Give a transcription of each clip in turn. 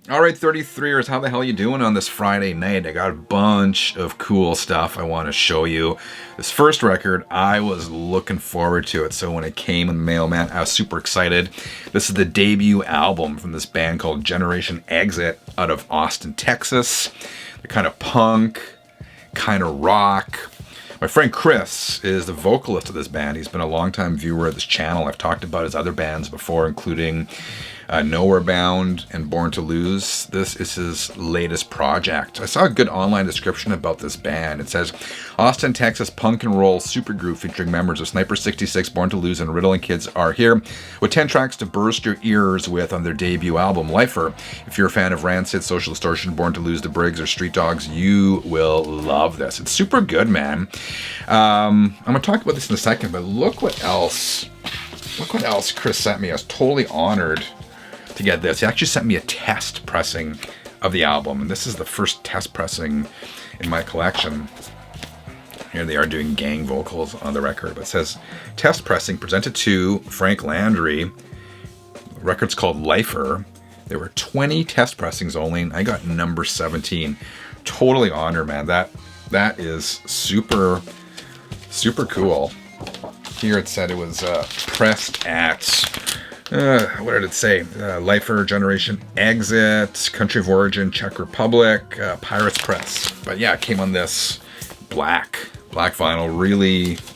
All right, 33ers, how the hell you doing on this Friday night? I got a bunch of cool stuff I want to show you. This first record, I was looking forward to it. So when it came in the mail, man, I was super excited. This is the debut album from this band called Generation Exit out of Austin, Texas. They're kind of punk, kind of rock. My friend Chris is the vocalist of this band. He's been a longtime viewer of this channel. I've talked about his other bands before, including Nowhere Bound and Born to Lose. This is his latest project. I saw a good online description about this band. It says, Austin, Texas punk and roll supergroup featuring members of Sniper 66, Born to Lose, and Riddling Kids are here with 10 tracks to burst your ears with on their debut album, Lifer. If you're a fan of Rancid, Social Distortion, Born to Lose, The Briggs, or Street Dogs, you will love this. It's super good, man. I'm going to talk about this in a second, but look what else Chris sent me. I was totally honored to get this. He actually sent me a test pressing of the album, and this is the first test pressing in my collection. Here they are doing gang vocals on the record, but it says test pressing presented to Frank Landry. The record's called Lifer. There were 20 test pressings only, and I got number 17. Totally honored, man. That is super cool. Here it said it was pressed at what did it say? Lifer, Generation Exit, Country of Origin, Czech Republic, Pirates Press. But yeah, it came on this black vinyl,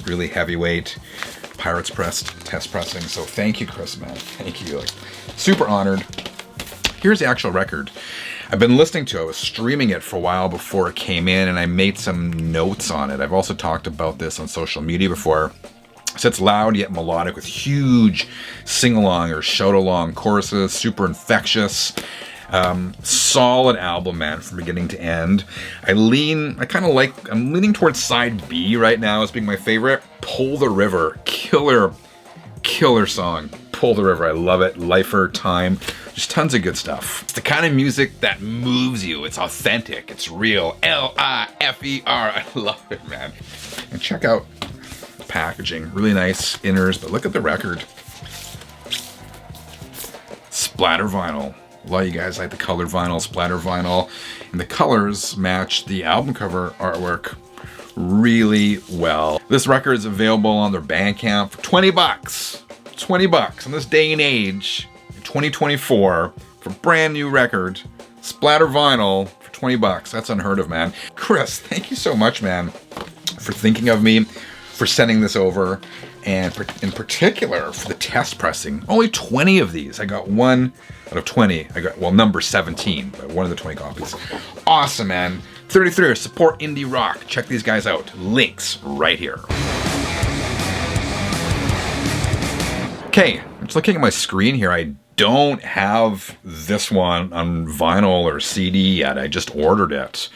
really heavyweight Pirates Press test pressing. So thank you, Chris, man. Thank you. Like, super honored. Here's the actual record. I've been listening to it. I was streaming it for a while before it came in, and I made some notes on it. I've also talked about this on social media before. So it's loud yet melodic with huge sing-along or shout-along choruses, super infectious. Solid album, man, from beginning to end. I'm leaning towards side B right now as being my favorite. Pull the River, killer song. Pull the River, I love it. Lifer, Time, just tons of good stuff. It's the kind of music that moves you. It's authentic, it's real. L-I-F-E-R, I love it, man. And check out packaging, really nice inners, but look at the record. Splatter vinyl. A lot of you guys like the colored vinyl, splatter vinyl, and the colors match the album cover artwork really well. This record is available on their Bandcamp for 20 bucks. 20 bucks in this day and age, in 2024, for a brand new record, splatter vinyl for 20 bucks. That's unheard of, man. Chris, thank you so much, man, for thinking of me, for sending this over, and in particular for the test pressing. Only 20 of these. I got one out of 20. I got, well, number 17, but one of the 20 copies. Awesome, man. 33, support indie rock. Check these guys out. Links right here. Okay, I'm just looking at my screen here. I don't have this one on vinyl or CD yet. I just ordered it.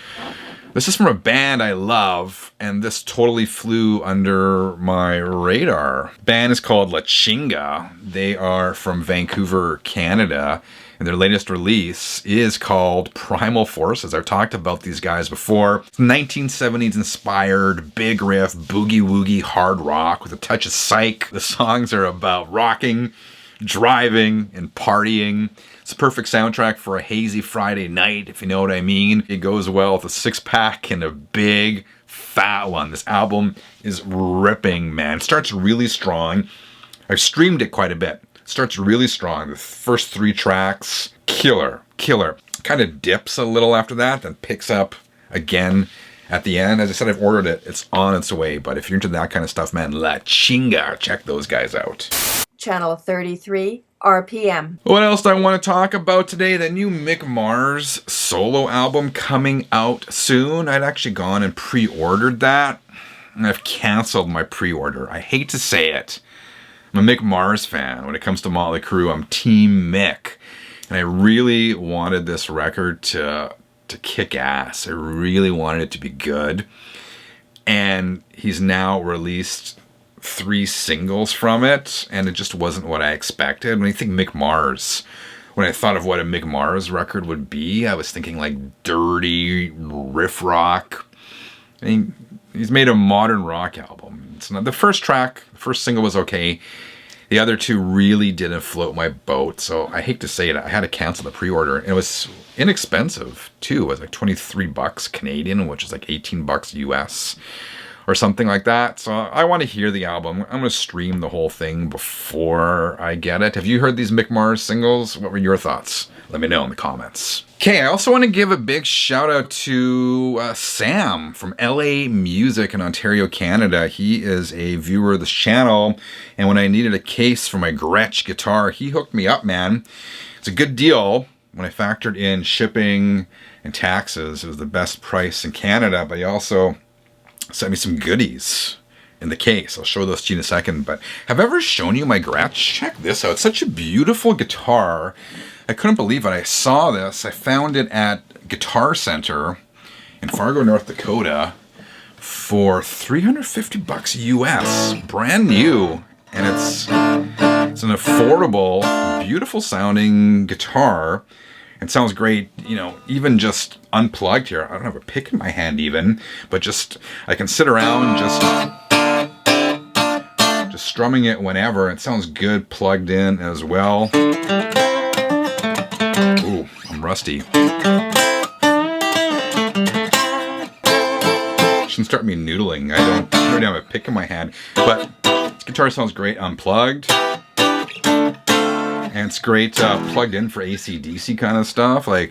This is from a band I love, and this totally flew under my radar. The band is called La Chinga. They are from Vancouver, Canada, and their latest release is called Primal Forces. I've talked about these guys before. It's 1970s inspired, big riff, boogie-woogie hard rock with a touch of psych. The songs are about rocking, driving, and partying. It's a perfect soundtrack for a hazy Friday night, if you know what I mean. It goes well with a six-pack and a big, fat one. This album is ripping, man. It starts really strong. I've streamed it quite a bit. It starts really strong. The first 3 tracks, killer. Kind of dips a little after that, then picks up again at the end. As I said, I've ordered it. It's on its way. But if you're into that kind of stuff, man, La Chinga, check those guys out. Channel 33, RPM. What else do I want to talk about today? The new Mick Mars solo album coming out soon. I'd actually gone and pre-ordered that, and I've canceled my pre-order. I hate to say it. I'm a Mick Mars fan. When it comes to Motley Crue, I'm Team Mick. And I really wanted this record to kick ass. I really wanted it to be good. And he's now released 3 singles from it, and it just wasn't what I expected. When you think Mick Mars, when I thought of what a Mick Mars record would be, I was thinking like dirty riff rock. I mean, he's made a modern rock album. It's not the first track, the first single was okay. The other two really didn't float my boat, so I hate to say it, I had to cancel the pre-order. And it was inexpensive too. It was like 23 bucks Canadian, which is like 18 bucks US or something like that. So I want to hear the album. I'm going to stream the whole thing before I get it. Have you heard these Mick Mars singles? What were your thoughts? Let me know in the comments. Okay, I also want to give a big shout out to Sam from LA Music in Ontario, Canada. He is a viewer of this channel, and when I needed a case for my Gretsch guitar, he hooked me up, man. It's a good deal. When I factored in shipping and taxes, it was the best price in Canada, but he also sent me some goodies in the case. I'll show those to you in a second, but have I ever shown you my Gretsch? Check this out. It's such a beautiful guitar. I couldn't believe it. I saw this. I found it at Guitar Center in Fargo, North Dakota for 350 bucks US. Brand new. And it's an affordable, beautiful sounding guitar. It sounds great, you know, even just unplugged here. I don't have a pick in my hand even, but just, I can sit around just strumming it whenever. It sounds good plugged in as well. Ooh, I'm rusty. Shouldn't start me noodling. I don't have a pick in my hand, but this guitar sounds great unplugged. And it's great plugged in for AC/DC kind of stuff. Like,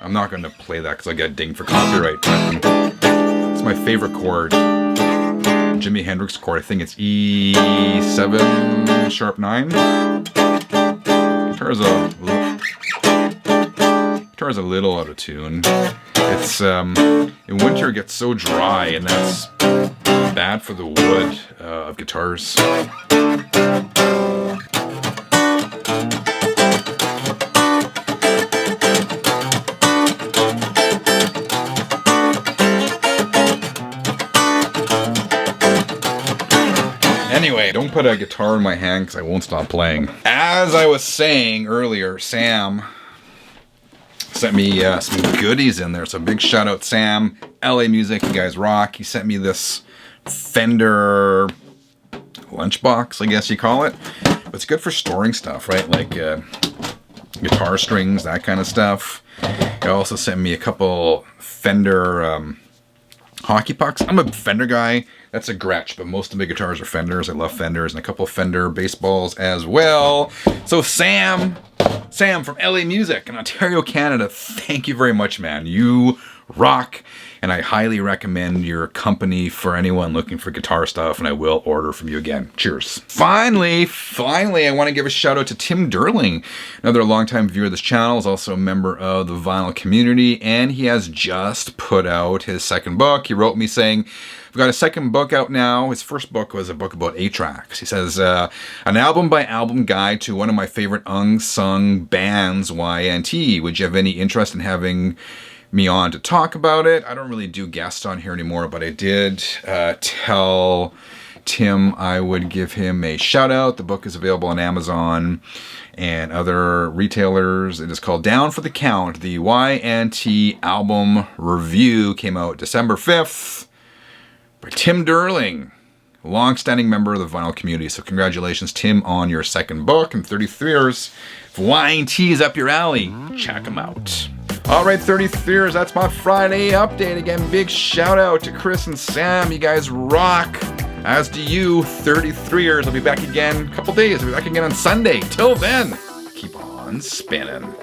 I'm not going to play that because I got dinged for copyright. But it's my favorite chord. Jimi Hendrix chord. I think it's E7 sharp 9. Guitar is a little out of tune. It's in winter it gets so dry, and that's bad for the wood of guitars. Anyway, don't put a guitar in my hand because I won't stop playing. As I was saying earlier, Sam sent me some goodies in there. So big shout out, Sam. LA Music, you guys rock. He sent me this Fender lunchbox, I guess you call it. But it's good for storing stuff, right? Like guitar strings, that kind of stuff. He also sent me a couple Fender hockey pucks. I'm a Fender guy. That's a Gretsch, but most of my guitars are Fenders. I love Fenders, and a couple Fender baseballs as well. So Sam from LA Music in Ontario, Canada, thank you very much, man. You rock, and I highly recommend your company for anyone looking for guitar stuff, and I will order from you again. Cheers. Finally, I want to give a shout out to Tim Derling, another longtime viewer of this channel, is also a member of the vinyl community, and he has just put out his second book. He wrote me saying, I've got a second book out now. His first book was a book about 8-tracks. He says, an album-by-album guide to one of my favorite unsung bands, YNT. Would you have any interest in having me on to talk about it? I don't really do guests on here anymore, but I did tell Tim I would give him a shout out. The book is available on Amazon and other retailers. It is called Down for the Count. The YNT album review came out December 5th by Tim Derling, a long-standing member of the vinyl community. So congratulations, Tim, on your second book. And 33ers, if YNT is up your alley, check them out. All right, 33ers, that's my Friday update. Again, big shout out to Chris and Sam. You guys rock. As do you, 33ers. I'll be back again in a couple days. I'll be back again on Sunday. Till then, keep on spinning.